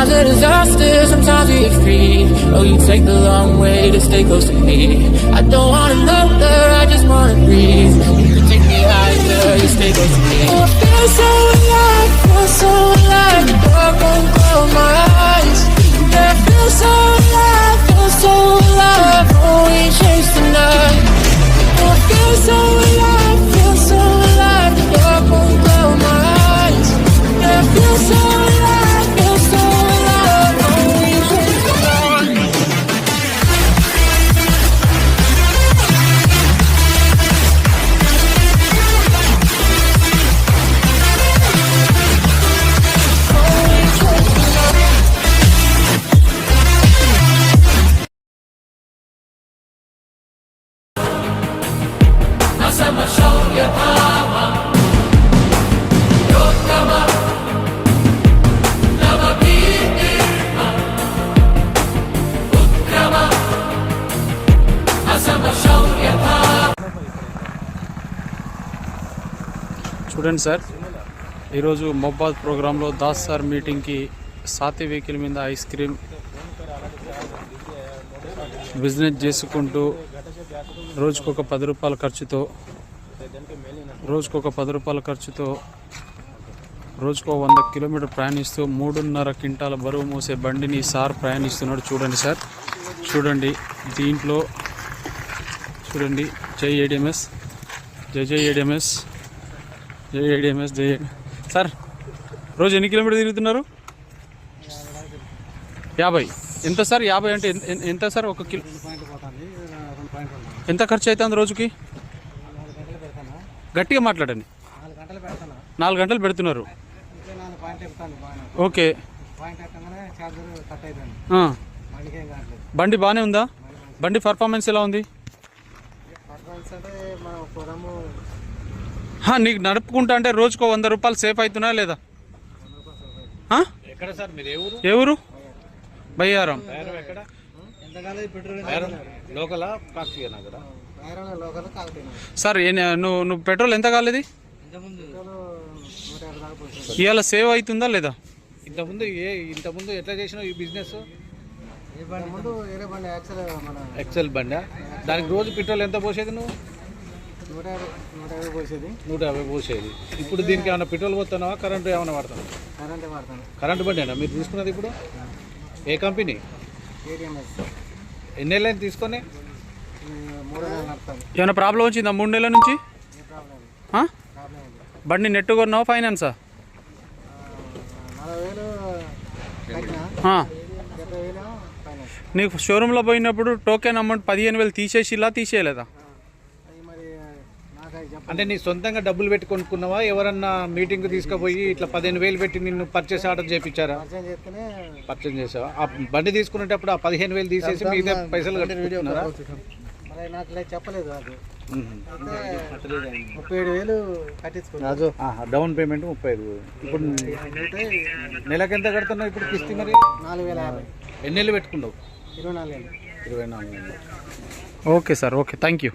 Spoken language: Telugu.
Sometimes a disaster, sometimes we get free. Oh, you take the long way to stay close to me. I don't wanna know her, I just wanna breathe. You can take me higher, you stay close to me. Oh, I feel so alive, feel so alive. The dark won't close my eyes. Yeah, I feel so alive, feel so alive. Oh, we chase the night. Oh, I feel so alive, feel so alive. The dark won't close my eyes. Yeah, I feel so alive, feel so alive. Oh, we chase the night. చూడండి సార్, ఈరోజు మొబాద్ ప్రోగ్రాంలో దాస్ సార్ మీటింగ్కి సాతి వెహికల్ మీద ఐస్ క్రీమ్ బిజినెస్ చేసుకుంటూ రోజుకొక 10 రూపాయల ఖర్చుతో రోజుకు 100 కిలోమీటర్ ప్రయాణిస్తూ 3.5 క్వింటాల బరువు మోసే బండిని సార్ ప్రయాణిస్తున్నాడు. చూడండి సార్, చూడండి దీంట్లో చూడండి. జై ఏడిఎంఎస్, జై ఏడిఎంఎస్, జై ఏడిఎంఎస్, జై సార్. రోజు ఎన్ని కిలోమీటర్ తిరుగుతున్నారు? 50. ఎంత సార్ 50 అంటే ఎంత సార్? 1 కిలో ఎంత ఖర్చు అవుతుంది రోజుకి? గట్టిగా మాట్లాడండి. 4 గంటలు పెడుతున్నారు. ఓకే, బండి బాగానే ఉందా? బండి పర్ఫార్మెన్స్ ఎలా ఉంది? నీకు నడుపుకుంటా అంటే రోజుకో 100 రూపాయలు సేఫ్ అవుతున్నా లేదా? ఏ ఊరు? బయ్యారం. సార్ నువ్వు పెట్రోల్ ఎంత కాలేదు? ఇవాళ సేవ్ అవుతుందా లేదా? ఇంతకుముందు ఎట్లా చేసినావు ఈ బిజినెస్? ఎక్సెల్ బండి. దానికి రోజు పెట్రోల్ ఎంత పోసేది నువ్వు? 150 పోసేది. ఇప్పుడు దీనికి ఏమైనా పెట్రోల్ పోతున్నావా, కరెంటు ఏమైనా వాడుతున్నావా? కరెంటు బండి అయినా మీరు తీసుకున్నది? ఇప్పుడు ఏ కంపెనీ? ఎన్నేళ్ళని తీసుకొని? ఏమైనా ప్రాబ్లం వచ్చిందా 3 నెలల నుంచి? బండి నెట్ కొన్నావా, ఫైనాన్సా? నీకు షోరూంలో పోయినప్పుడు టోకెన్ అమౌంట్ 15,000 తీసేయలేదా? అంటే నీ సొంతంగా డబ్బులు పెట్టి కొనుక్కున్నావా? ఎవరన్నా మీటింగ్ తీసుకుపోయి ఇట్లా 15,000 పెట్టి నిన్ను పర్చేస్ ఆర్డర్ చేయించారా? పర్చేస్ చేసావా? ఆ బండి తీసుకునేటప్పుడు ఆ 15,000 తీసేసి మిగతా పైసలు కట్టుకున్నారా? Down payment 35,000. ఇప్పుడు నెలకు ఎంత కడుతున్నావు ఇప్పుడు కిస్తీ? మరి 4,050. ఎన్ని నెలలు పెట్టుకున్నావు? 24 24. Okay sir, okay, thank you.